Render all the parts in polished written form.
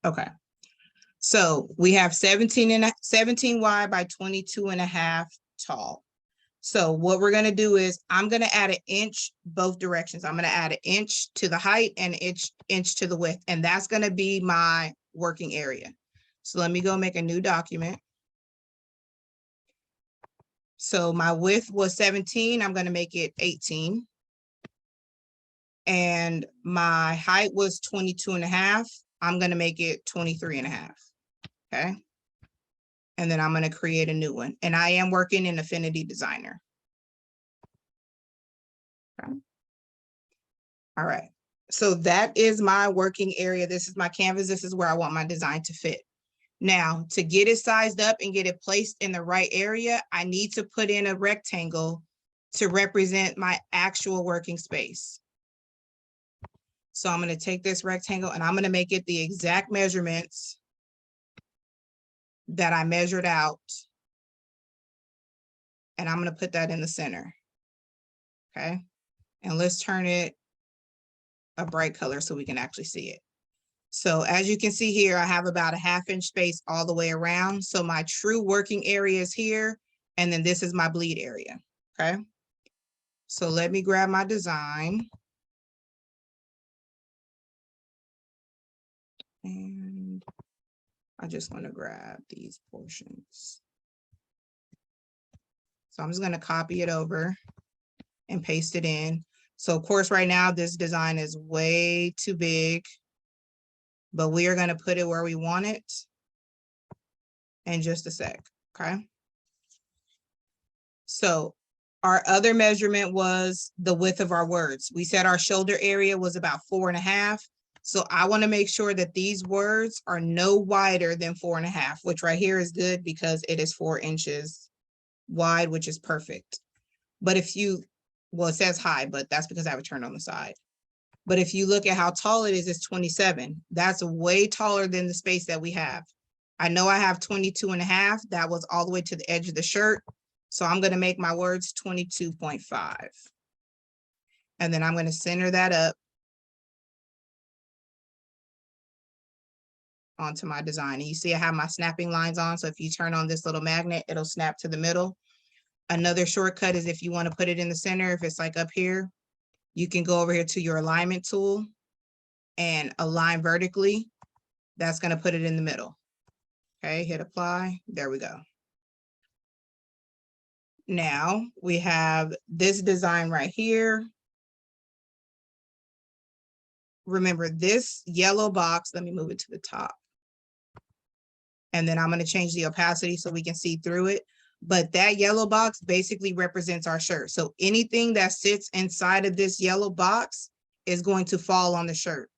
Okay. So we have 17 wide by 22.5 tall. So what we're gonna do is I'm gonna add an inch both directions. I'm gonna add an inch to the height and an inch to the width, and that's gonna be my working area. So let me go make a new document. So my width was 17, I'm gonna make it 18. And my height was 22.5, I'm gonna make it 23.5, okay? And then I'm gonna create a new one. And I am working in Affinity Designer. Okay. All right, so that is my working area. This is my canvas. This is where I want my design to fit. Now, to get it sized up and get it placed in the right area, I need to put in a rectangle to represent my actual working space. So I'm gonna take this rectangle and I'm gonna make it the exact measurements that I measured out. And I'm gonna put that in the center, okay? And let's turn it a bright color so we can actually see it. So as you can see here, I have about a 1/2 inch space all the way around. So my true working area is here, and then this is my bleed area, okay? So let me grab my design. And I just want to grab these portions. So I'm just going to copy it over and paste it in. So of course, right now, this design is way too big, but we are going to put it where we want it in just a sec, okay? So our other measurement was the width of our words. We said our shoulder area was about 4.5. So I want to make sure that these words are no wider than 4.5, which right here is good because it is 4 inches wide, which is perfect. But if you, well, it says high, but that's because I have it turned on the side. But if you look at how tall it is, it's 27. That's way taller than the space that we have. I know I have 22.5. That was all the way to the edge of the shirt. So I'm going to make my words 22.5. And then I'm going to center that up onto my design. And you see I have my snapping lines on. So if you turn on this little magnet, it'll snap to the middle. Another shortcut is if you want to put it in the center, if it's like up here, you can go over here to your alignment tool and align vertically. That's going to put it in the middle. Okay, hit apply. There we go. Now we have this design right here. Remember this yellow box, let me move it to the top. And then I'm going to change the opacity so we can see through it. But that yellow box basically represents our shirt. So anything that sits inside of this yellow box is going to fall on the shirt.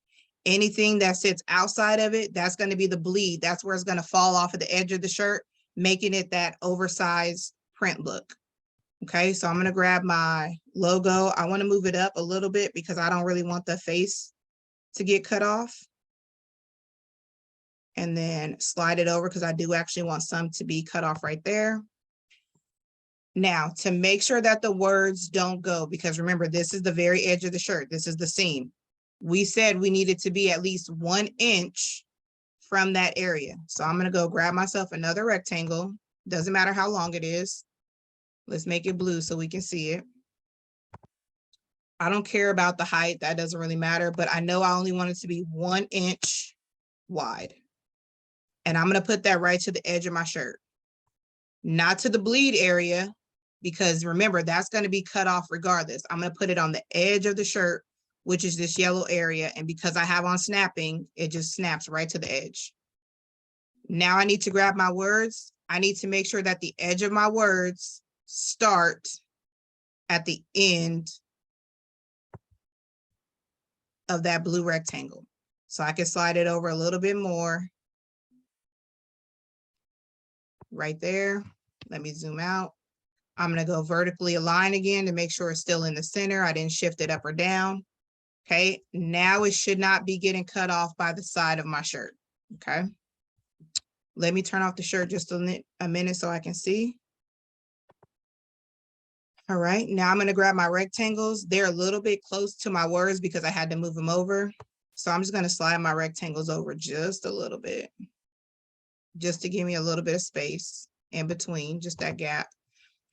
Anything that sits outside of it, that's going to be the bleed. That's where it's going to fall off of the edge of the shirt, making it that oversized print look. Okay, so I'm going to grab my logo. I want to move it up a little bit because I don't really want the face to get cut off. And then slide it over because I do actually want some to be cut off right there. Now, to make sure that the words don't go, because remember, this is the very edge of the shirt. This is the seam. We said we needed to be at least 1 inch from that area. So I'm going to go grab myself another rectangle. Doesn't matter how long it is. Let's make it blue so we can see it. I don't care about the height. That doesn't really matter, but I know I only want it to be 1 inch wide. And I'm going to put that right to the edge of my shirt, not to the bleed area, because remember, that's going to be cut off regardless. I'm going to put it on the edge of the shirt, which is this yellow area. And because I have on snapping, it just snaps right to the edge. Now I need to grab my words. I need to make sure that the edge of my words start at the end of that blue rectangle. So I can slide it over a little bit more. Right there. Let me zoom out. I'm going to go vertically align again to make sure it's still in the center. I didn't shift it up or down. Okay, now it should not be getting cut off by the side of my shirt. Okay, let me turn off the shirt just a minute so I can see. All right, now I'm going to grab my rectangles. They're a little bit close to my words because I had to move them over. So I'm just going to slide my rectangles over just a little bit, just to give me a little bit of space in between, just that gap.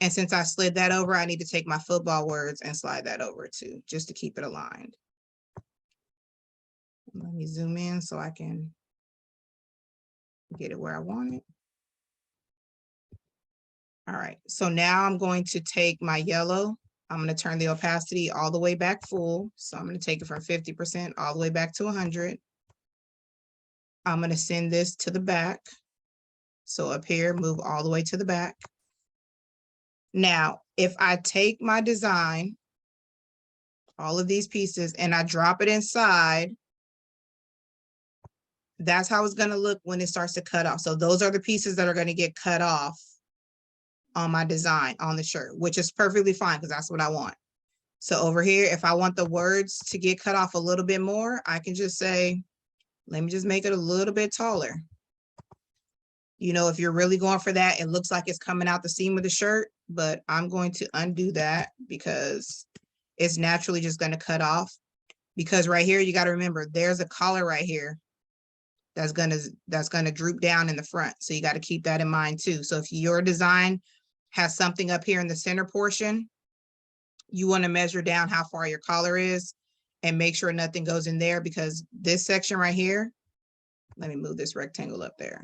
And since I slid that over, I need to take my football words and slide that over too, just to keep it aligned. Let me zoom in so I can get it where I want it. All right, so now I'm going to take my yellow. I'm going to turn the opacity all the way back full. So I'm going to take it from 50% all the way back to 100. I'm going to send this to the back. So up here, move all the way to the back. Now, if I take my design, all of these pieces, and I drop it inside, that's how it's going to look when it starts to cut off. So those are the pieces that are going to get cut off on my design on the shirt, which is perfectly fine because that's what I want. So over here, if I want the words to get cut off a little bit more, I can just say, let me just make it a little bit taller. You know, if you're really going for that, it looks like it's coming out the seam of the shirt, but I'm going to undo that because it's naturally just going to cut off. Because right here, you got to remember, there's a collar right here that's gonna droop down in the front. So you got to keep that in mind too. So if your design has something up here in the center portion, you want to measure down how far your collar is and make sure nothing goes in there, because this section right here, let me move this rectangle up there.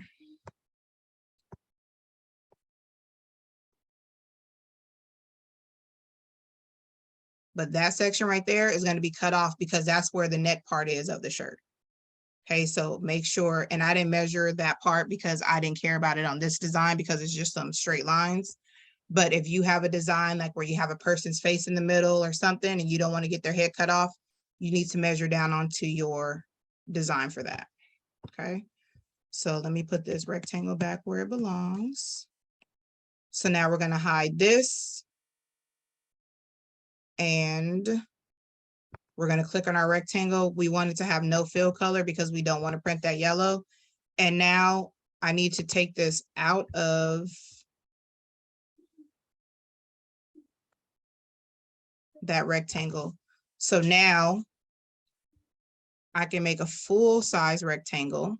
But that section right there is going to be cut off because that's where the neck part is of the shirt. Okay, so make sure, and I didn't measure that part because I didn't care about it on this design because it's just some straight lines. But if you have a design like where you have a person's face in the middle or something and you don't want to get their head cut off, you need to measure down onto your design for that. Okay, so let me put this rectangle back where it belongs. So now we're going to hide this. And we're going to click on our rectangle. We want it to have no fill color because we don't want to print that yellow. And now I need to take this out of that rectangle. So now I can make a full size rectangle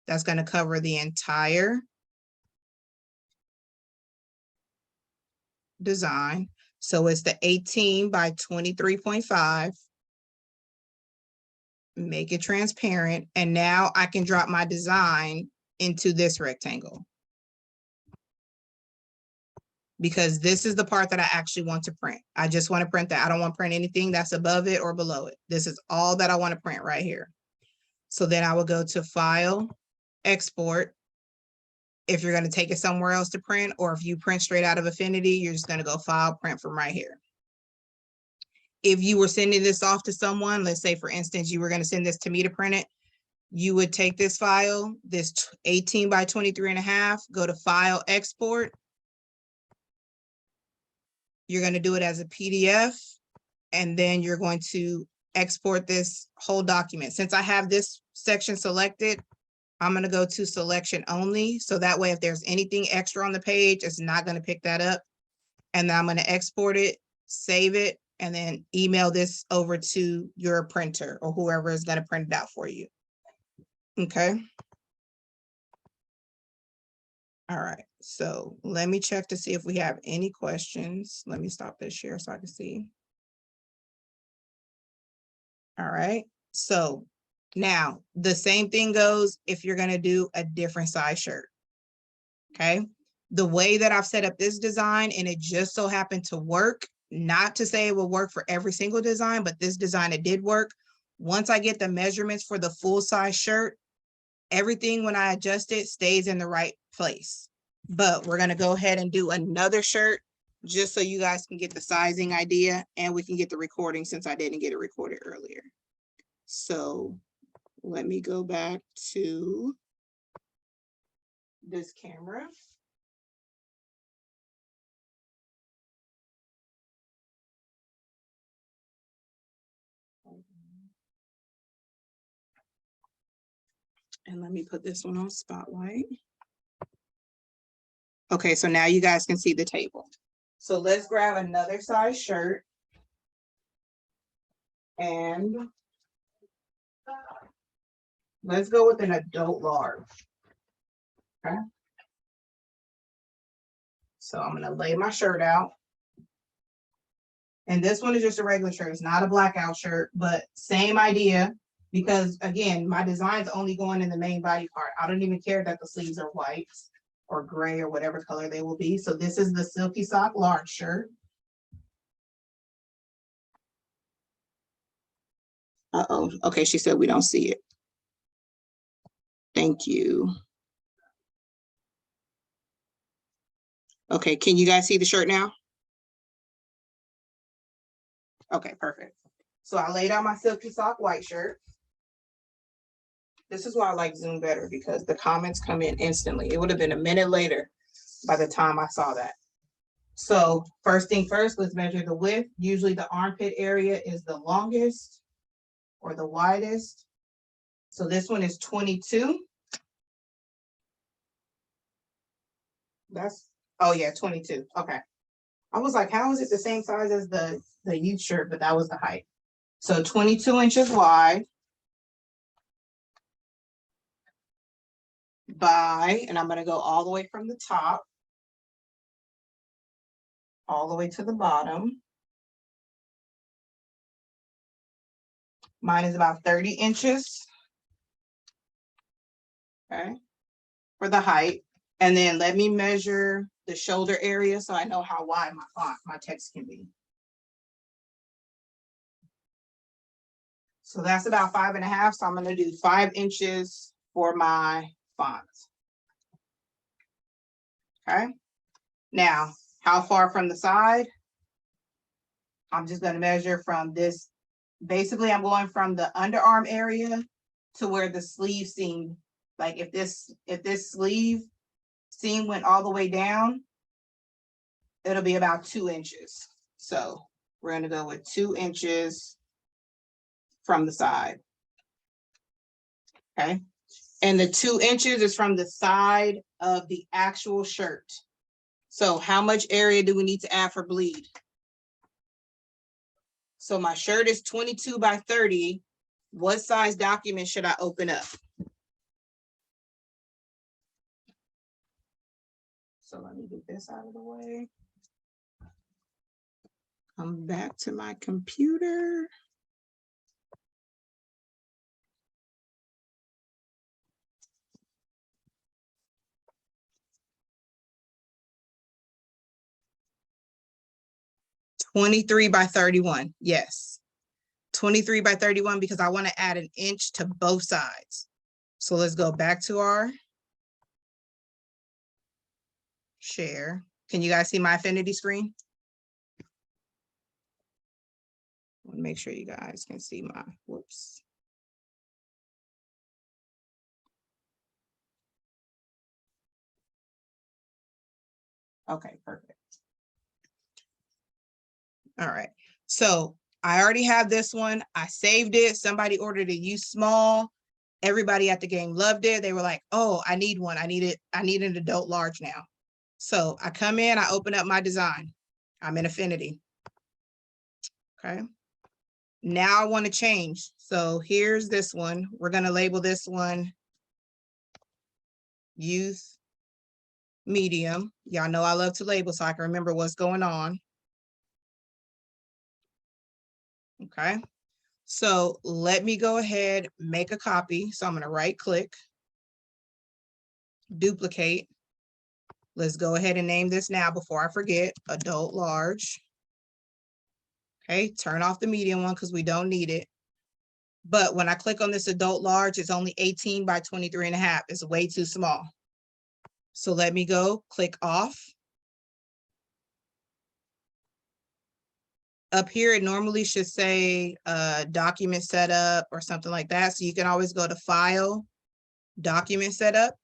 that's going to cover the entire design. So it's the 18 by 23.5. Make it transparent. And now I can drop my design into this rectangle, because this is the part that I actually want to print. I just want to print that. I don't want to print anything that's above it or below it. This is all that I want to print right here. So then I will go to File, Export. If you're going to take it somewhere else to print, or if you print straight out of Affinity, you're just going to go File, Print from right here. If you were sending this off to someone, let's say for instance, you were going to send this to me to print it, you would take this file, this 18 by 23.5, go to File, Export. You're going to do it as a PDF, and then you're going to export this whole document. Since I have this section selected, I'm going to go to Selection Only. So that way, if there's anything extra on the page, it's not going to pick that up. And then I'm going to export it, save it, and then email this over to your printer or whoever is going to print it out for you. Okay. All right. So let me check to see if we have any questions. Let me stop this share so I can see. All right. So now the same thing goes if you're going to do a different size shirt. Okay. The way that I've set up this design, and it just so happened to work, not to say it will work for every single design, but this design, it did work. Once I get the measurements for the full size shirt, everything when I adjust it stays in the right place. But we're going to go ahead and do another shirt just so you guys can get the sizing idea, and we can get the recording since I didn't get it recorded earlier. So let me go back to this camera. And let me put this one on Spotlight. Okay, so now you guys can see the table. So let's grab another size shirt. And Let's go with an adult large. Okay. So I'm gonna lay my shirt out. And this one is just a regular shirt. It's not a blackout shirt, but same idea. Because again, my design's only going in the main body part. I don't even care that the sleeves are white or gray or whatever color they will be. So this is the Silky Sock large shirt. Uh-oh, okay, she said we don't see it. Thank you. Okay, can you guys see the shirt now? Okay, perfect. So I laid out my Silky Sock white shirt. This is why I like Zoom better, because the comments come in instantly. It would have been a minute later by the time I saw that. So first thing first, let's measure the width. Usually the armpit area is the longest or the widest. So this one is 22. That's, oh yeah, 22. Okay. I was like, how is it the same size as the youth shirt? But that was the height. So 22 inches wide by, and I'm going to go all the way from the top all the way to the bottom. Mine is about 30 inches. Okay, for the height. And then let me measure the shoulder area so I know how wide my text can be. So that's about 5.5. So I'm going to do 5 inches for my font. Okay. Now, how far from the side? I'm just going to measure from this. Basically, I'm going from the underarm area to where the sleeve seam, like if this sleeve seam went all the way down, it'll be about 2 inches. So we're going to go with 2 inches from the side. Okay. And the 2 inches is from the side of the actual shirt. So how much area do we need to add for bleed? So my shirt is 22 by 30. What size document should I open up? So let me get this out of the way. Come back to my computer. $23 by 31. Yes. 23 by 31 because I want to add an inch to both sides. So let's go back to our share. Can you guys see my Affinity screen? I want to make sure you guys can see my, whoops. Okay, perfect. All right. So I already have this one. I saved it. Somebody ordered a U small. Everybody at the game loved it. They were like, oh, I need one. I need an adult large now. So I come in, I open up my design. I'm in Affinity. Okay. Now I want to change. So here's this one. We're going to label this one youth medium. Y'all know I love to label so I can remember what's going on. Okay. So let me go ahead, make a copy. So I'm going to right click, duplicate. Let's go ahead and name this now before I forget, adult large. Okay, turn off the medium one because we don't need it. But when I click on this adult large, it's only 18 by 23.5. It's way too small. So let me go click off. Up here, it normally should say document setup or something like that. So you can always go to File, Document Setup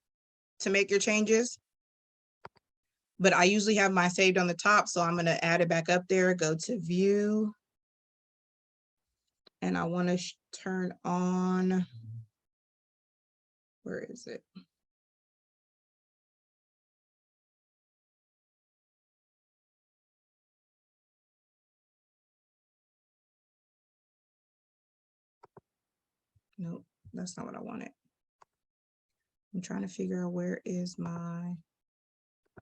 to make your changes. But I usually have mine saved on the top, so I'm going to add it back up there, go to View. And I want to turn on, where is it? Nope, that's not what I wanted. I'm trying to figure out where is my,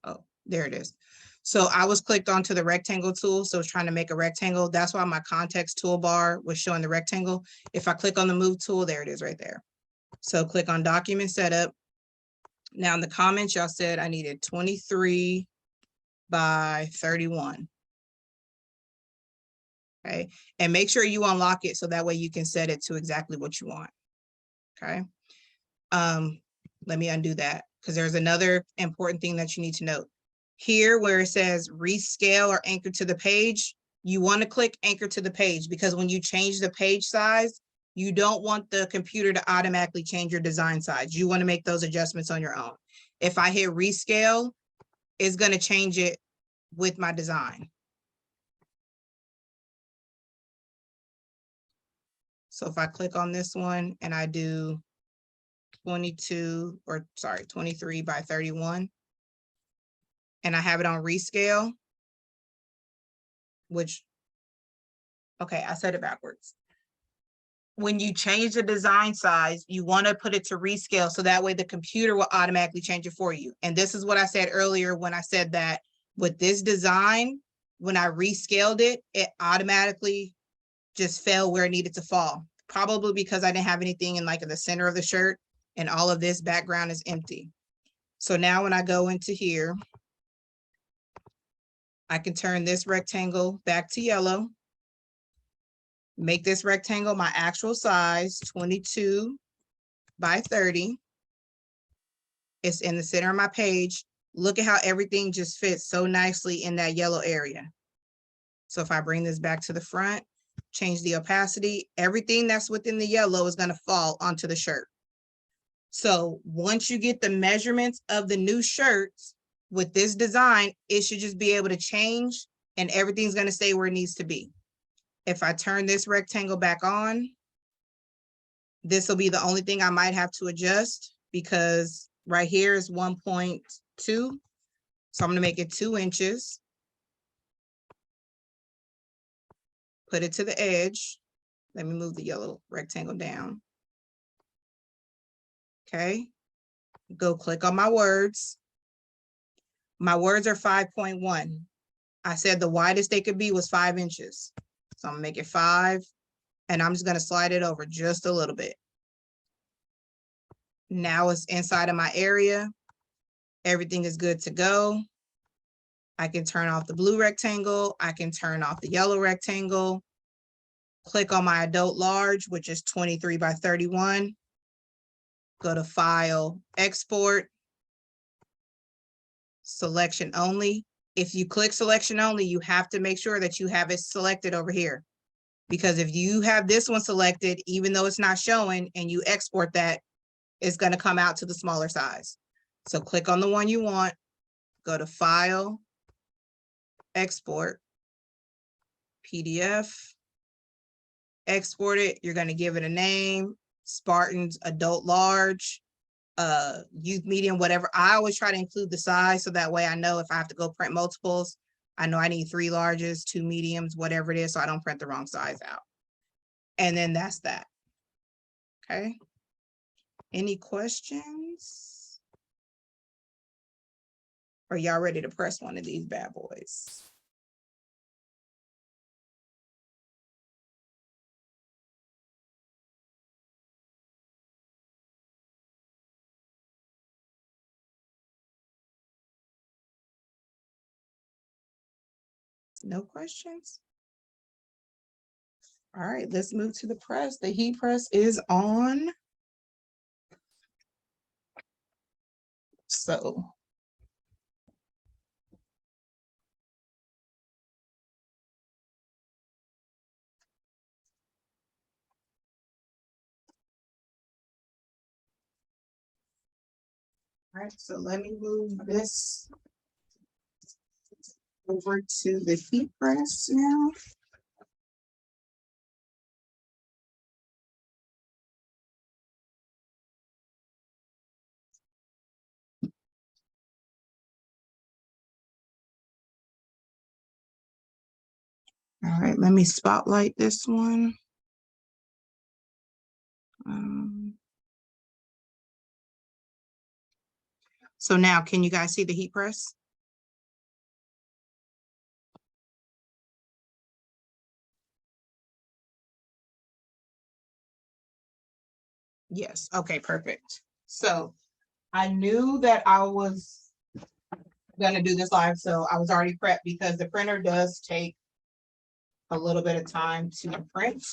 oh, there it is. So I was clicked onto the rectangle tool. So it's trying to make a rectangle. That's why my context toolbar was showing the rectangle. If I click on the move tool, there it is right there. So click on document setup. Now in the comments, y'all said I needed 23 by 31. Okay, and make sure you unlock it so that way you can set it to exactly what you want. Okay, let me undo that because there's another important thing that you need to note. Here where it says rescale or anchor to the page, you want to click anchor to the page because when you change the page size, you don't want the computer to automatically change your design size. You want to make those adjustments on your own. If I hit rescale, it's going to change it with my design. So if I click on this one and I do 23 by 31, and I have it on rescale, which, okay, I said it backwards. When you change the design size, you want to put it to rescale so that way the computer will automatically change it for you. And this is what I said earlier when I said that with this design, when I rescaled it, it automatically just fell where it needed to fall. Probably because I didn't have anything in like in the center of the shirt and all of this background is empty. So now when I go into here, I can turn this rectangle back to yellow. Make this rectangle my actual size, 22 by 30. It's in the center of my page. Look at how everything just fits so nicely in that yellow area. So if I bring this back to the front, change the opacity, everything that's within the yellow is going to fall onto the shirt. So once you get the measurements of the new shirts with this design, it should just be able to change and everything's going to stay where it needs to be. If I turn this rectangle back on, this will be the only thing I might have to adjust because right here is 1.2. So I'm going to make it 2 inches. Put it to the edge. Let me move the yellow rectangle down. Okay. Go click on my words. My words are 5.1. I said the widest they could be was 5 inches. So I'm gonna make it 5 and I'm just gonna slide it over just a little bit. Now it's inside of my area. Everything is good to go. I can turn off the blue rectangle. I can turn off the yellow rectangle. Click on my adult large, which is 23 by 31. Go to File, Export, Selection Only. If you click Selection Only, you have to make sure that you have it selected over here. Because if you have this one selected, even though it's not showing, and you export that, it's going to come out to the smaller size. So click on the one you want, go to File, Export, PDF, export it. You're going to give it a name, Spartans Adult Large, youth medium, whatever. I always try to include the size so that way I know if I have to go print multiples, I know I need 3 larges, 2 mediums, whatever it is, so I don't print the wrong size out. And then that's that. Okay. Any questions? Are y'all ready to press one of these bad boys? No questions? All right, let's move to the press. The heat press is on. So all right, so let me move this over to the heat press now. All right, let me spotlight this one. So now, can you guys see the heat press? Yes, okay, perfect. So I knew that I was gonna do this live, so I was already prepped because the printer does take a little bit of time to print.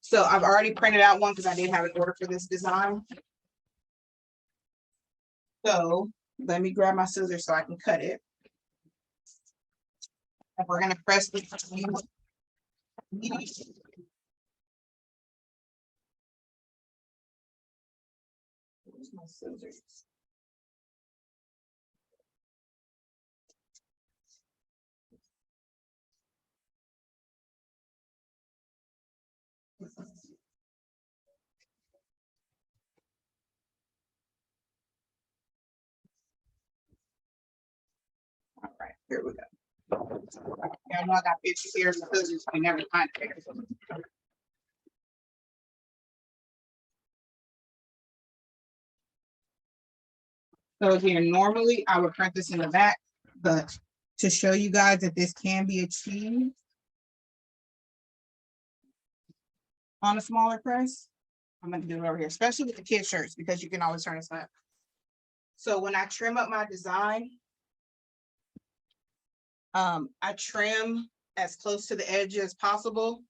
So I've already printed out one because I did have an order for this design. So let me grab my scissors so I can cut it. And we're gonna press this. Where's my scissors? All right, here we go. Yeah, I know I got pictures here, the scissors, I never find it. So again, normally I would print this in the back, but to show you guys that this can be achieved on a smaller press, I'm gonna do it over here, especially with the kid shirts, because you can always turn this up. So when I trim up my design, I trim as close to the edge as possible.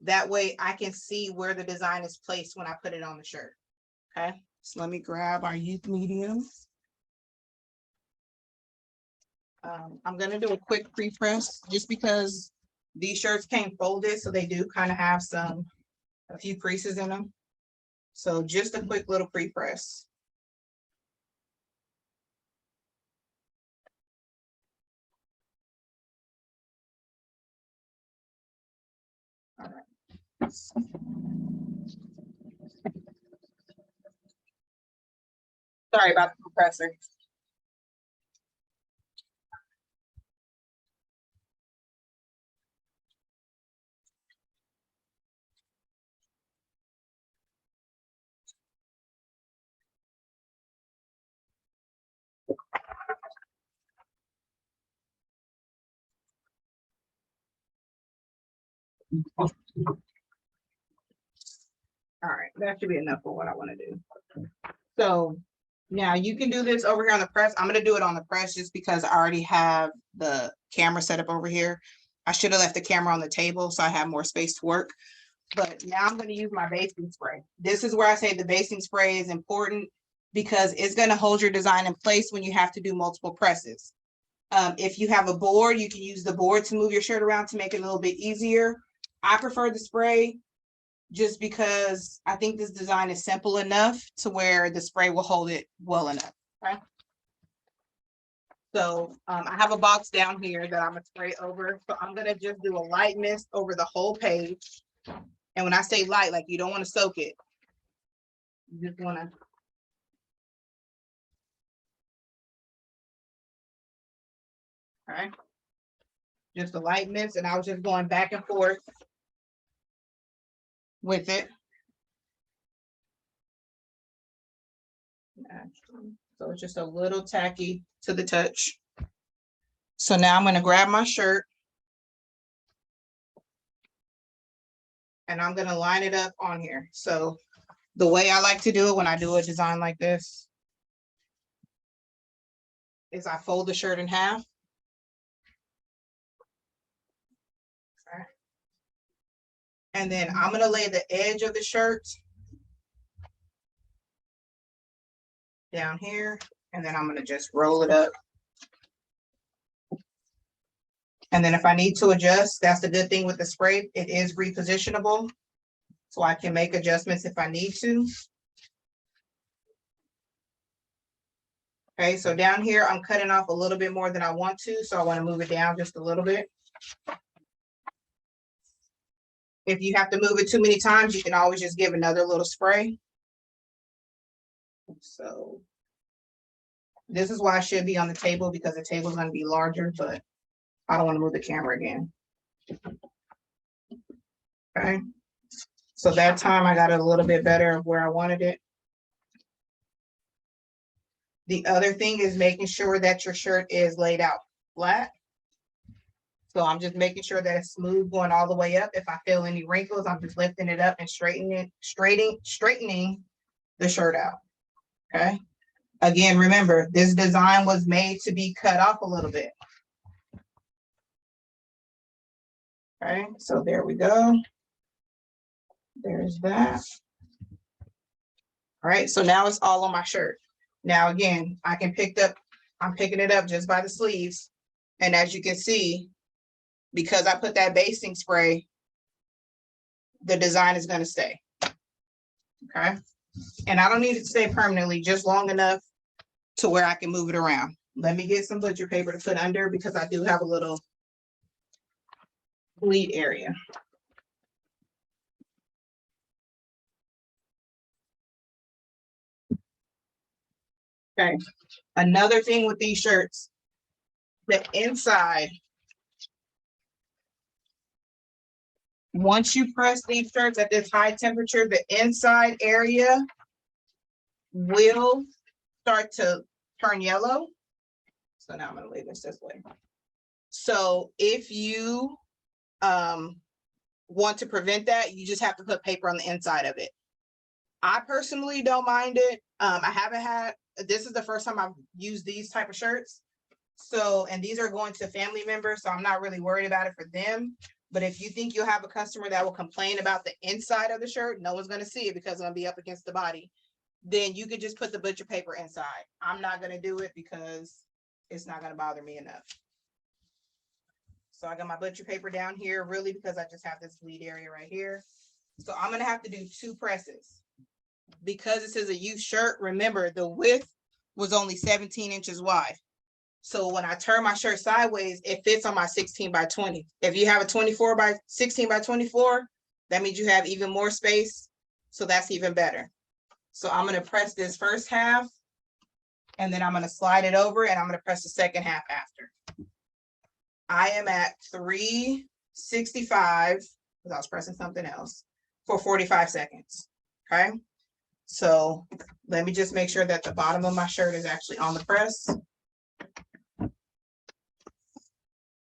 That way I can see where the design is placed when I put it on the shirt. Okay, so let me grab our youth medium. I'm gonna do a quick pre-press just because these shirts came folded, so they do kind of have a few creases in them. So just a quick little pre-press. All right. Sorry about the compressor. All right, that should be enough for what I want to do. So now you can do this over here on the press. I'm gonna do it on the press just because I already have the camera set up over here. I should have left the camera on the table so I have more space to work. But now I'm gonna use my basting spray. This is where I say the basting spray is important because it's gonna hold your design in place when you have to do multiple presses. If you have a board, you can use the board to move your shirt around to make it a little bit easier. I prefer the spray just because I think this design is simple enough to where the spray will hold it well enough. Okay. So I have a box down here that I'm gonna spray over. So I'm gonna just do a light mist over the whole page. And when I say light, like you don't want to soak it. You just want to. All right. Just a light mist, and I was just going back and forth with it. So it's just a little tacky to the touch. So now I'm going to grab my shirt and I'm going to line it up on here. So the way I like to do it when I do a design like this is I fold the shirt in half. Okay. And then I'm going to lay the edge of the shirt down here, and then I'm going to just roll it up. And then if I need to adjust, that's the good thing with the spray. It is repositionable, so I can make adjustments if I need to. Okay, so down here, I'm cutting off a little bit more than I want to, so I want to move it down just a little bit. If you have to move it too many times, you can always just give another little spray. So this is why I should be on the table, because the table is going to be larger, but I don't want to move the camera again. Okay, so that time I got it a little bit better of where I wanted it. The other thing is making sure that your shirt is laid out flat. So I'm just making sure that it's smooth going all the way up. If I feel any wrinkles, I'm just lifting it up and straightening the shirt out. Okay. Again, remember, this design was made to be cut off a little bit. Okay, so there we go. There's that. All right, so now it's all on my shirt. Now, again, I'm picking it up just by the sleeves. And as you can see, because I put that basting spray, the design is going to stay. Okay. And I don't need it to stay permanently, just long enough to where I can move it around. Let me get some butcher paper to put under because I do have a little bleed area. Okay. Another thing with these shirts, the inside, once you press these shirts at this high temperature, the inside area will start to turn yellow. So now I'm going to lay this way. So if you want to prevent that, you just have to put paper on the inside of it. I personally don't mind it. I haven't had, this is the first time I've used these type of shirts. So, and these are going to family members, so I'm not really worried about it for them. But if you think you'll have a customer that will complain about the inside of the shirt, no one's going to see it because it's going to be up against the body, then you could just put the butcher paper inside. I'm not going to do it because it's not going to bother me enough. So I got my butcher paper down here really because I just have this bleed area right here. So I'm going to have to do 2 presses. Because this is a youth shirt, remember the width was only 17 inches wide. So when I turn my shirt sideways, it fits on my 16 by 20. If you have a 24 by 16 by 24, that means you have even more space. So that's even better. So I'm going to press this first half and then I'm going to slide it over and I'm going to press the second half after. I am at 365 because I was pressing something else for 45 seconds. Okay. So let me just make sure that the bottom of my shirt is actually on the press.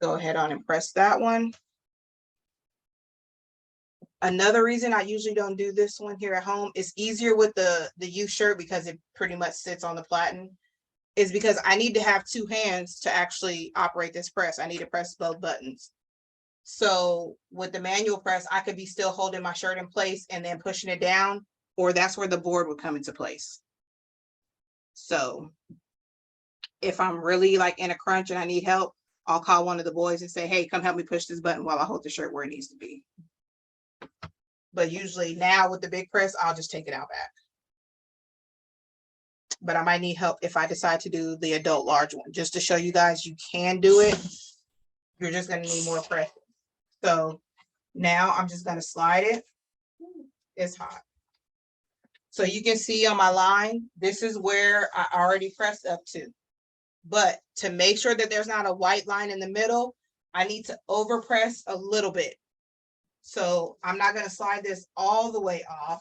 Go ahead on and press that one. Another reason I usually don't do this one here at home, it's easier with the youth shirt because it pretty much sits on the platen, is because I need to have 2 hands to actually operate this press. I need to press both buttons. So with the manual press, I could be still holding my shirt in place and then pushing it down, or that's where the board would come into place. So if I'm really like in a crunch and I need help, I'll call one of the boys and say, hey, come help me push this button while I hold the shirt where it needs to be. But usually now with the big press, I'll just take it out back. But I might need help if I decide to do the adult large one, just to show you guys you can do it. You're just going to need more press. So now I'm just going to slide it. It's hot. So you can see on my line, this is where I already pressed up to. But to make sure that there's not a white line in the middle, I need to overpress a little bit. So I'm not going to slide this all the way off.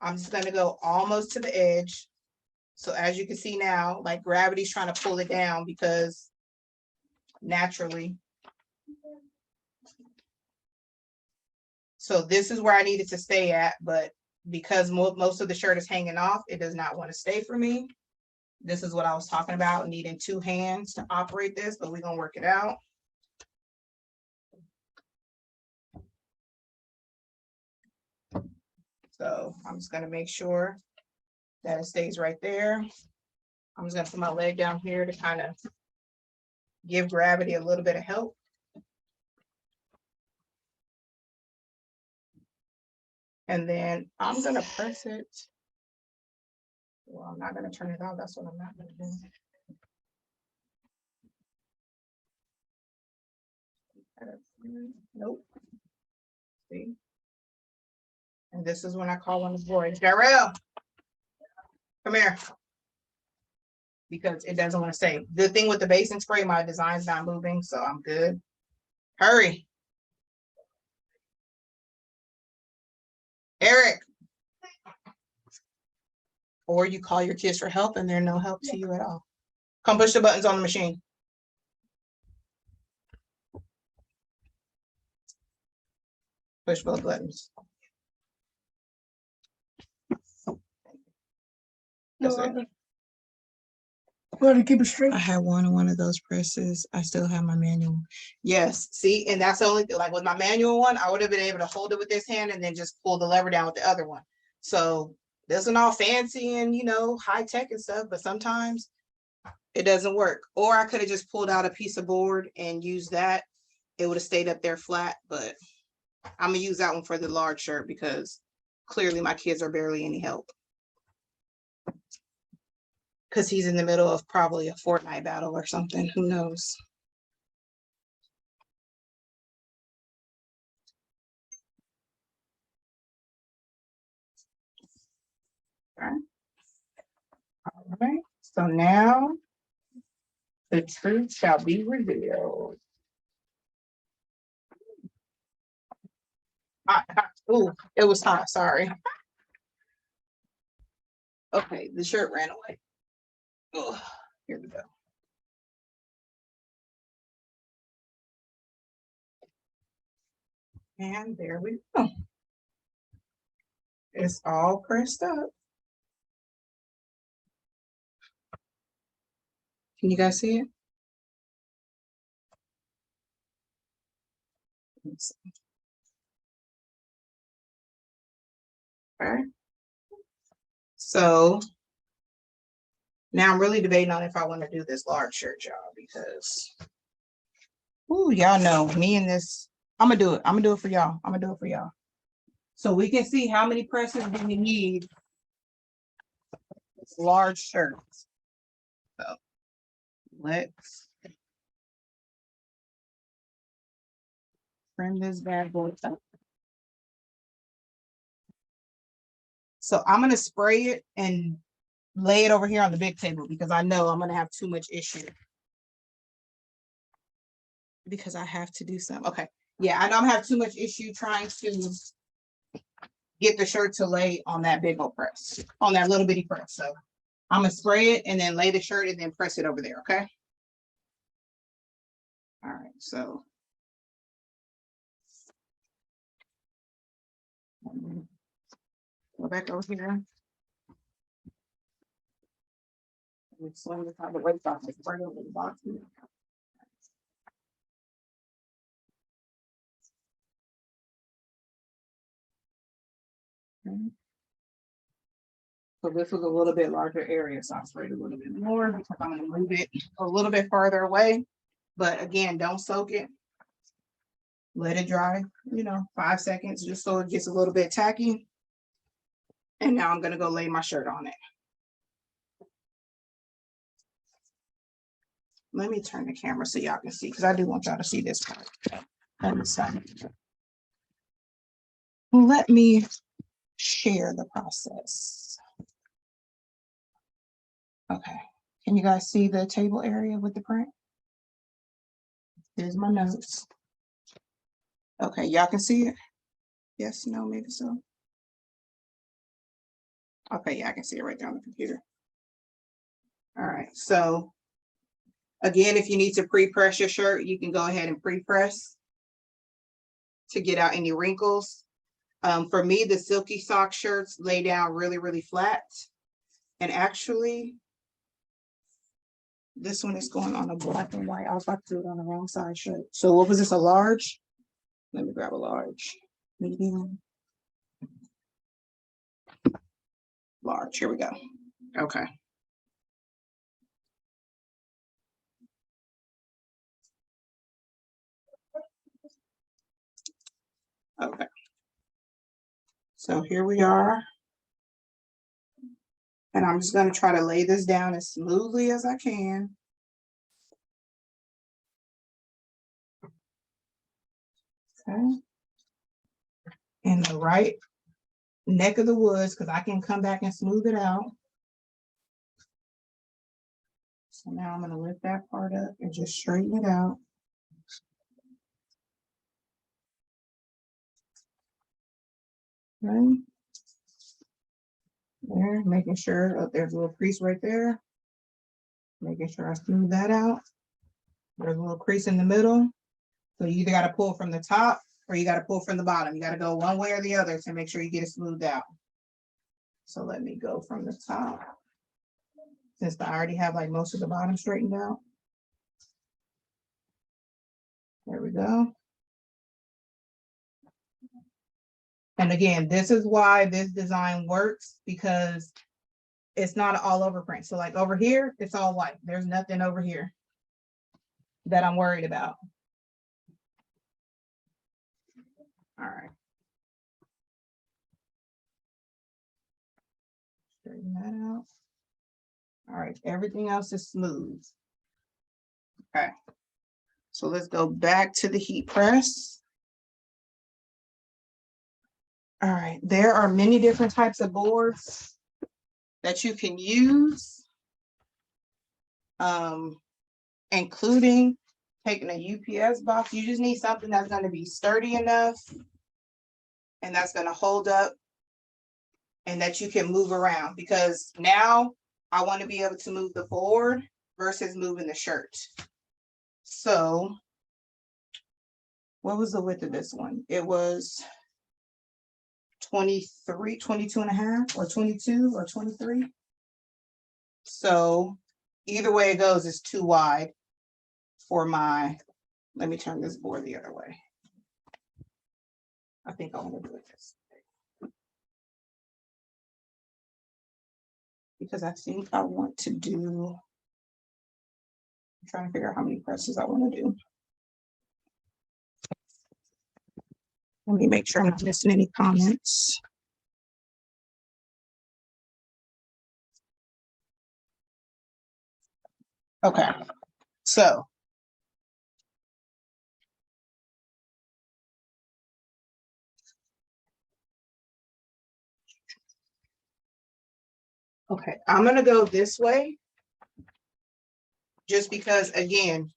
I'm just going to go almost to the edge. So as you can see now, like gravity's trying to pull it down because naturally. So this is where I needed to stay at, but because most of the shirt is hanging off, it does not want to stay for me. This is what I was talking about, needing 2 hands to operate this, but we're going to work it out. So I'm just going to make sure that it stays right there. I'm just going to put my leg down here to kind of give gravity a little bit of help. And then I'm going to press it. Well, I'm not going to turn it on. That's what I'm not going to do. Nope. See? And this is when I call one of the boys, Darrell, come here. Because it doesn't want to stay. The thing with the basing spray, my design's not moving, so I'm good. Hurry. Eric. Or you call your kids for help and they're no help to you at all. Come push the buttons on the machine. Push both buttons. That's it. Well, to keep it straight. I had one of those presses. I still have my manual. Yes, see, and that's the only thing, like with my manual one, I would have been able to hold it with this hand and then just pull the lever down with the other one. So this isn't all fancy and, you know, high tech and stuff, but sometimes it doesn't work. Or I could have just pulled out a piece of board and used that. It would have stayed up there flat, but I'm gonna use that one for the large shirt because clearly my kids are barely any help. Because he's in the middle of probably a Fortnite battle or something, who knows? Okay. All right, so now the truth shall be revealed. Oh, it was hot, sorry. Okay, the shirt ran away. Oh, here we go. And there we go. It's all pressed up. Can you guys see it? Okay. So now I'm really debating on if I want to do this large shirt, y'all, because y'all know me and this. I'm gonna do it. I'm gonna do it for y'all. I'm gonna do it for y'all. So we can see how many presses do we need. Large shirts. So let's trim this bad boy up. So I'm gonna spray it and lay it over here on the big table because I know I'm gonna have too much issue. Because I have to do some. Okay. Yeah, I don't have too much issue trying to get the shirt to lay on that big old press, on that little bitty press. So I'm gonna spray it and then lay the shirt and then press it over there. Okay. All right. So go back over here. Swing this out the way so I can spray over the box. Okay. So this was a little bit larger area, so I sprayed a little bit more because I'm gonna move it a little bit farther away. But again, don't soak it. Let it dry, 5 seconds, just so it gets a little bit tacky. And now I'm gonna go lay my shirt on it. Let me turn the camera so y'all can see, because I do want y'all to see this part. Let me share the process. Okay, can you guys see the table area with the print? Here's my notes. Okay, y'all can see it? Yes, no, maybe so. Okay, yeah, I can see it right there on the computer. All right, so again, if you need to pre-press your shirt, you can go ahead and pre-press to get out any wrinkles. For me, the silky sock shirts lay down really, really flat. And actually, this one is going on a black and white. I was about to do it on the wrong side shirt. So what was this, a large? Let me grab a large, medium. Large, here we go. Okay. Okay. So here we are. And I'm just going to try to lay this down as smoothly as I can. Okay. In the right neck of the woods, because I can come back and smooth it out. So now I'm going to lift that part up and just straighten it out. Okay. There, making sure there's a little crease right there. Making sure I smooth that out. There's a little crease in the middle. So you either got to pull from the top or you got to pull from the bottom. You got to go one way or the other to make sure you get it smoothed out. So let me go from the top. Since I already have like most of the bottom straightened out. There we go. And again, this is why this design works, because it's not an all over print. So like over here, it's all white. There's nothing over here that I'm worried about. All right. Straighten that out. All right, everything else is smooth. Okay. So let's go back to the heat press. All right, there are many different types of boards that you can use, including taking a UPS box. You just need something that's going to be sturdy enough and that's going to hold up and that you can move around, because now I want to be able to move the board versus moving the shirt. So what was the width of this one? It was 23, 22 and a half, or 22 or 23. So either way it goes, is too wide for my, let me turn this board the other way. I think I want to do it this way, because I think I want to do, I'm trying to figure out how many presses I want to do. Let me make sure I'm not missing any comments. Okay, so okay, I'm gonna go this way just because, again,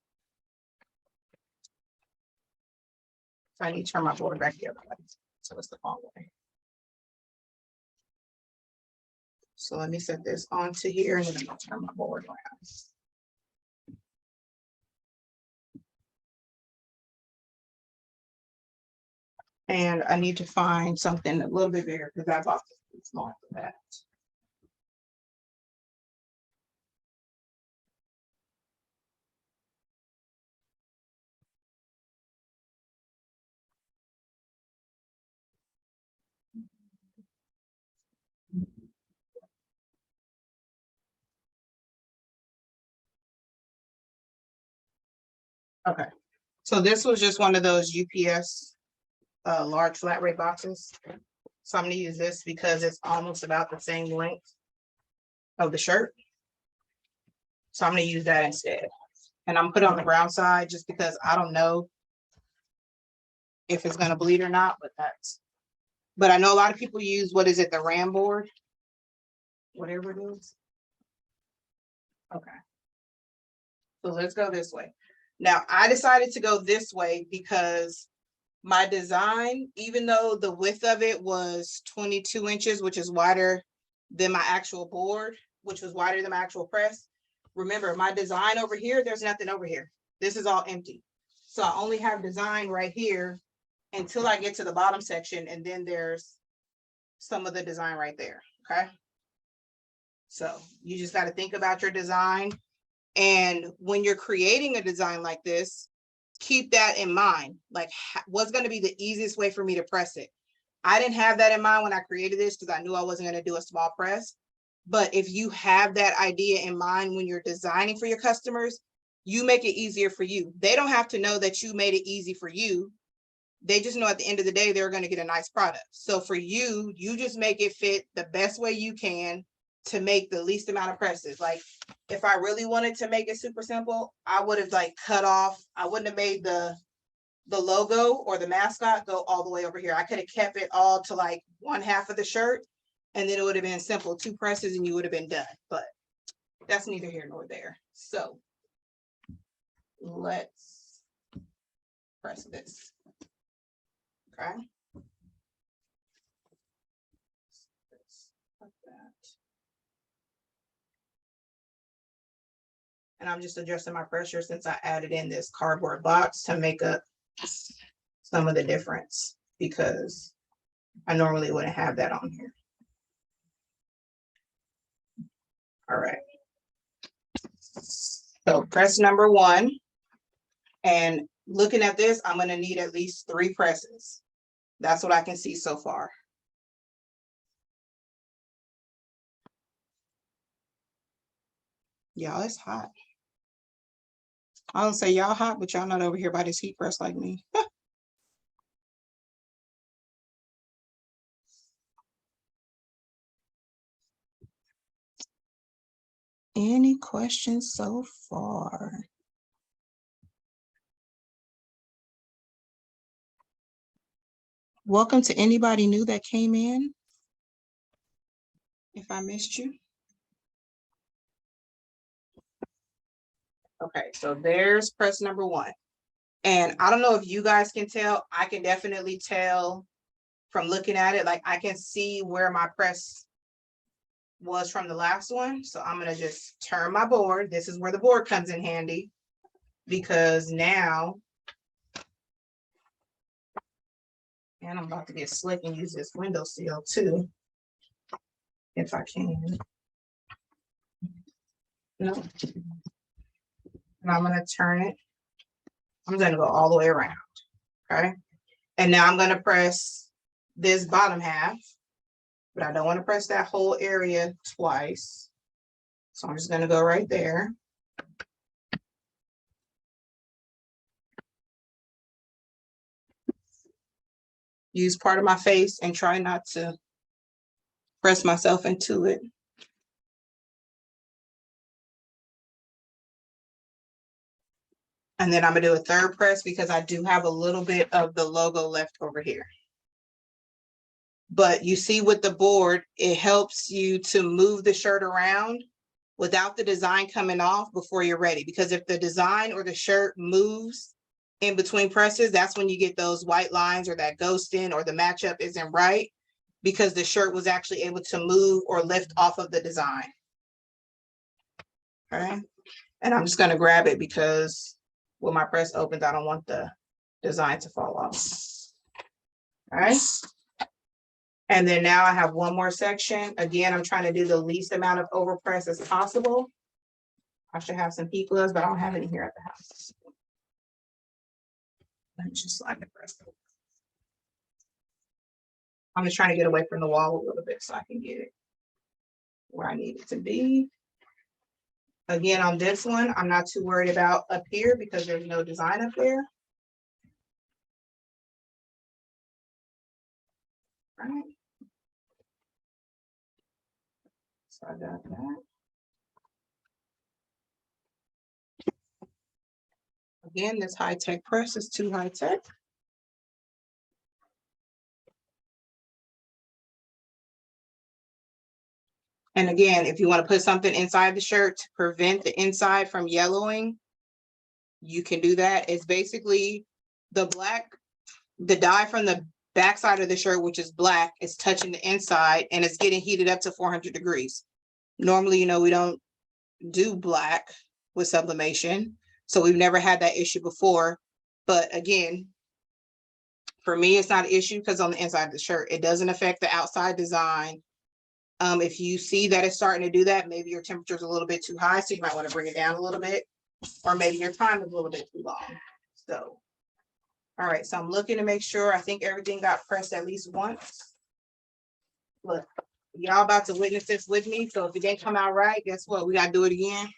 I need to turn my board back the other way, so it's the wrong way. So let me set this onto here and then I'm gonna turn my board around. And I need to find something a little bit bigger because I bought this small for that. Okay, so this was just one of those UPS large flat rate boxes. So I'm gonna use this because it's almost about the same length of the shirt. So I'm gonna use that instead. And I'm put it on the brown side just because I don't know if it's gonna bleed or not, but I know a lot of people use, what is it, the RAM board? Whatever it is. Okay. So let's go this way. Now I decided to go this way because my design, even though the width of it was 22 inches, which is wider than my actual board, which was wider than my actual press. Remember, my design over here, there's nothing over here. This is all empty. So I only have design right here until I get to the bottom section, and then there's some of the design right there, okay? So you just got to think about your design. And when you're creating a design like this, keep that in mind. Like, what's going to be the easiest way for me to press it? I didn't have that in mind when I created this because I knew I wasn't going to do a small press. But if you have that idea in mind when you're designing for your customers, you make it easier for you. They don't have to know that you made it easy for you. They just know at the end of the day, they're going to get a nice product. So for you, you just make it fit the best way you can to make the least amount of presses. Like, if I really wanted to make it super simple, I would have like cut off, I wouldn't have made the logo or the mascot go all the way over here. I could have kept it all to like one half of the shirt, and then it would have been simple, 2 presses and you would have been done. But that's neither here nor there. So let's press this. Okay. Like that. And I'm just adjusting my pressure since I added in this cardboard box to make up some of the difference, because I normally wouldn't have that on here. All right. So press number 1. And looking at this, I'm going to need at least 3 presses. That's what I can see so far. Y'all, it's hot. I don't say y'all hot, but y'all not over here by this heat press like me. Any questions so far? Welcome to anybody new that came in. If I missed you. Okay, so there's press number 1. And I don't know if you guys can tell, I can definitely tell from looking at it, like I can see where my press was from the last one. So I'm gonna just turn my board. This is where the board comes in handy, because now, and I'm about to get slick and use this window seal too, if I can. No. And I'm gonna turn it. I'm gonna go all the way around, okay? And now I'm gonna press this bottom half, but I don't wanna press that whole area twice. So I'm just gonna go right there. Use part of my face and try not to press myself into it. And then I'm gonna do a third press because I do have a little bit of the logo left over here. But you see with the board, it helps you to move the shirt around without the design coming off before you're ready. Because if the design or the shirt moves in between presses, that's when you get those white lines or that ghosting or the matchup isn't right, because the shirt was actually able to move or lift off of the design. Okay, and I'm just gonna grab it because when my press opens, I don't want the design to fall off. All right. And then now I have one more section. Again, I'm trying to do the least amount of overpress as possible. I should have some heat gloves, but I don't have any here at the house. Let me just slide the press. I'm just trying to get away from the wall a little bit so I can get it where I need it to be. Again, on this one, I'm not too worried about up here because there's no design up there. All right. So I got that. Again, this high-tech press is too high-tech. And again, if you want to put something inside the shirt to prevent the inside from yellowing, you can do that. It's basically the black, the dye from the backside of the shirt, which is black, is touching the inside and it's getting heated up to 400 degrees. Normally, you know, we don't do black with sublimation, so we've never had that issue before. But again, for me, it's not an issue because on the inside of the shirt, it doesn't affect the outside design. If you see that it's starting to do that, maybe your temperature is a little bit too high, so you might want to bring it down a little bit, or maybe your time is a little bit too long. So, all right, so I'm looking to make sure, I think everything got pressed at least once. Look, y'all about to witness this with me, so if it didn't come out right, guess what? We got to do it again.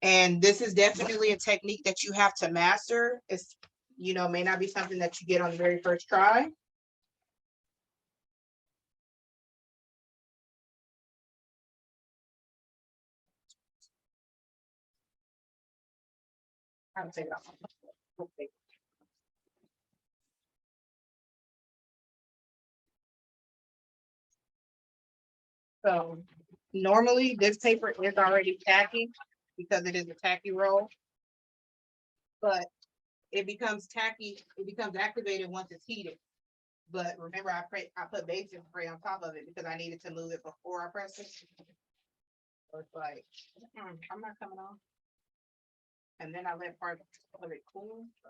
And this is definitely a technique that you have to master. It's, you know, may not be something that you get on the very first try. I'll take it off. Okay. So normally this paper is already tacky because it is a tacky roll, but it becomes tacky, it becomes activated once it's heated. But remember, I put basing spray on top of it because I needed to move it before I press it. So it's like, I'm not coming off. And then I let part of it cool, so.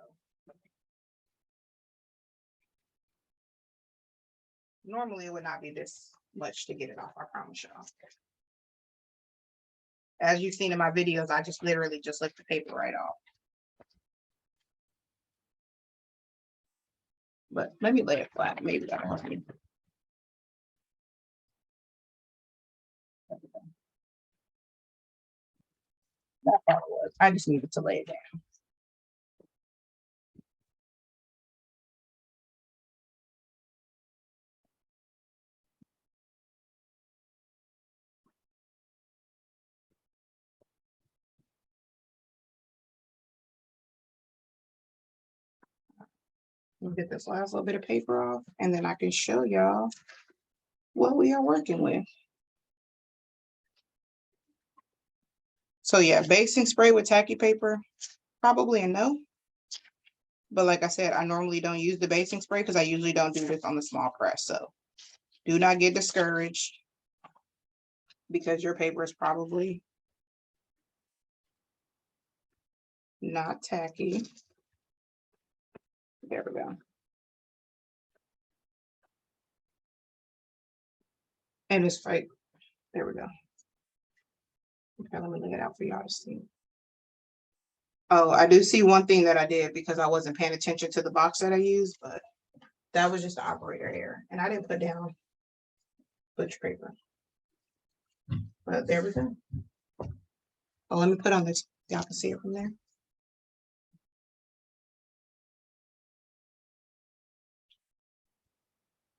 Normally it would not be this much to get it off, I promise y'all. As you've seen in my videos, I just literally just lift the paper right off. But let me lay it flat, maybe that'll help me. That part was, I just needed to lay it down. We'll get this last little bit of paper off and then I can show y'all what we are working with. So yeah, basing spray with tacky paper, probably a no. But like I said, I normally don't use the basing spray because I usually don't do this on the small press. So do not get discouraged because your paper is probably not tacky. There we go. And it's fake. There we go. Okay, let me lay it out for y'all to see. Oh, I do see one thing that I did because I wasn't paying attention to the box that I used, but that was just the operator error. And I didn't put down butcher paper. But there we go. Oh, let me put on this. Y'all can see it from there.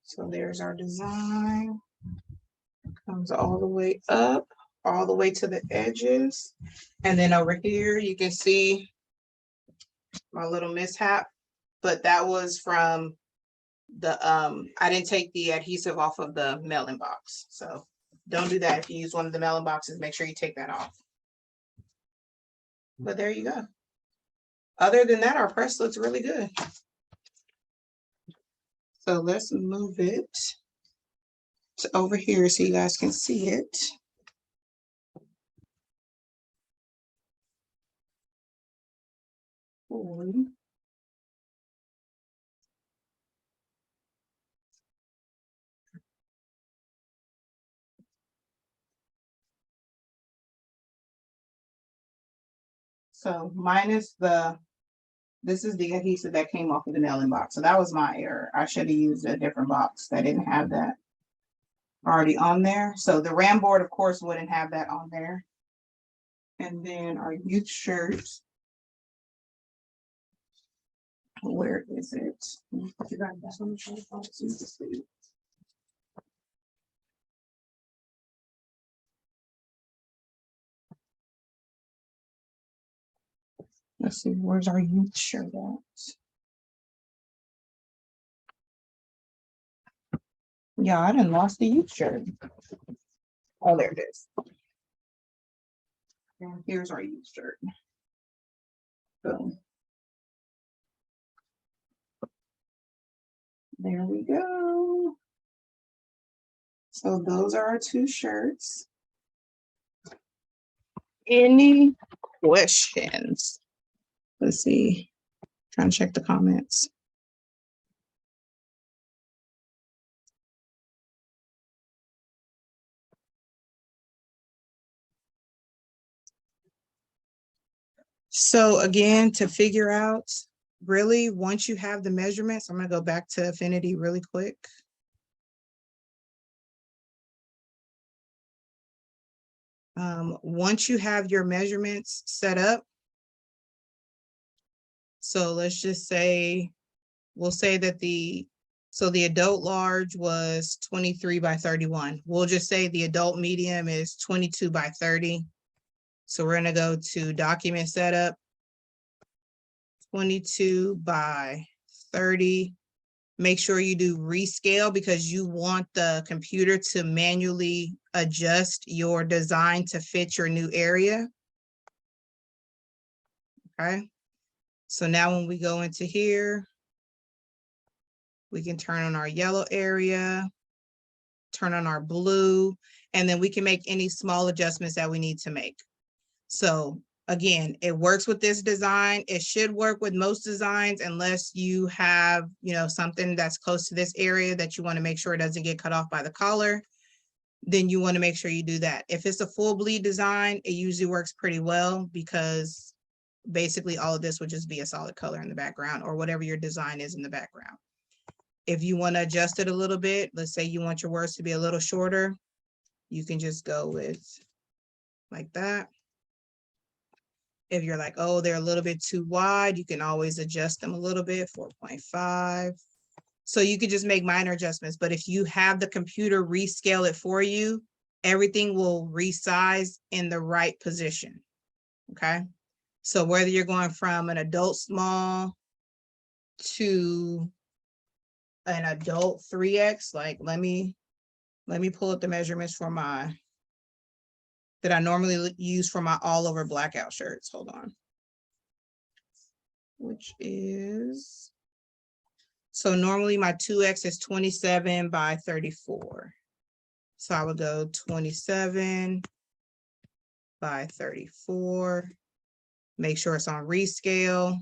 So there's our design. Comes all the way up, all the way to the edges. And then over here, you can see my little mishap, but that was from the, I didn't take the adhesive off of the mailing box. So don't do that. If you use one of the mailing boxes, make sure you take that off. But there you go. Other than that, our press looks really good. So let's move it to over here so you guys can see it. So minus this is the adhesive that came off of the mailing box. So that was my error. I should have used a different box that didn't have that already on there. So the RAM board, of course, wouldn't have that on there. And then our youth shirts. Where is it? Let's see, where's our youth shirt at? Yeah, I done lost the youth shirt. Oh, there it is. And here's our youth shirt. Boom. There we go. So those are our two shirts. Any questions? Let's see. Trying to check the comments. So again, to figure out, really, once you have the measurements, I'm gonna go back to Affinity really quick. Once you have your measurements set up, so let's just say, we'll say that the adult large was 23 by 31. We'll just say the adult medium is 22 by 30. So we're gonna go to document setup, 22 by 30. Make sure you do rescale because you want the computer to manually adjust your design to fit your new area. Okay. So now when we go into here, We can turn on our yellow area, turn on our blue, and then we can make any small adjustments that we need to make. So again, it works with this design. It should work with most designs unless you have, you know, something that's close to this area that you want to make sure it doesn't get cut off by the collar. Then you want to make sure you do that. If it's a full bleed design, it usually works pretty well because basically all of this would just be a solid color in the background or whatever your design is in the background. If you want to adjust it a little bit, let's say you want your words to be a little shorter, you can just go with like that. If you're like, oh, they're a little bit too wide, you can always adjust them a little bit, 4.5. So you could just make minor adjustments. But if you have the computer rescale it for you, everything will resize in the right position. Okay. So whether you're going from an adult small to an adult 3X, like let me pull up the measurements for my that I normally use for my all over blackout shirts. Hold on. Which is, so normally my 2X is 27 by 34. So I would go 27 by 34. Make sure it's on rescale.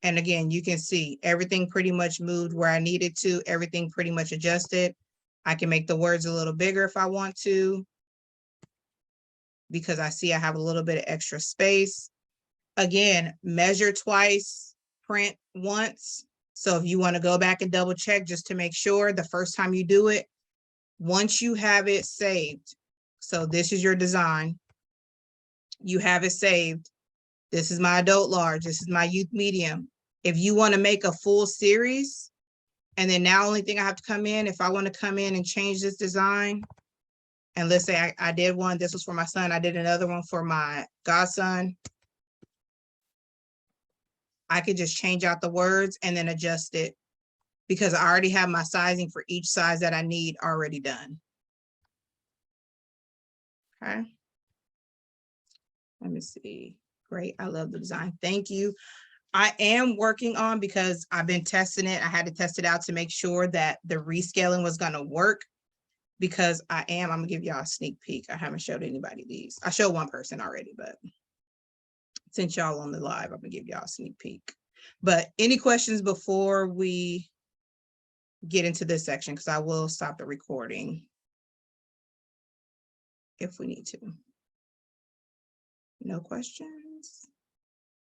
And again, you can see everything pretty much moved where I needed to, everything pretty much adjusted. I can make the words a little bigger if I want to, because I see I have a little bit of extra space. Again, measure twice, print once. So if you want to go back and double check just to make sure the first time you do it, once you have it saved, so this is your design, you have it saved. This is my adult large, this is my youth medium. If you want to make a full series, and then now only thing I have to come in, if I want to come in and change this design, and let's say I did one, this was for my son, I did another one for my godson, I could just change out the words and then adjust it because I already have my sizing for each size that I need already done. Okay. Let me see. Great. I love the design. Thank you. I am working on, because I've been testing it, I had to test it out to make sure that the rescaling was going to work, because I'm gonna give y'all a sneak peek. I haven't showed anybody these. I showed one person already, but since y'all on the live, I'm gonna give y'all a sneak peek. But any questions before we get into this section? Because I will stop the recording if we need to. No questions?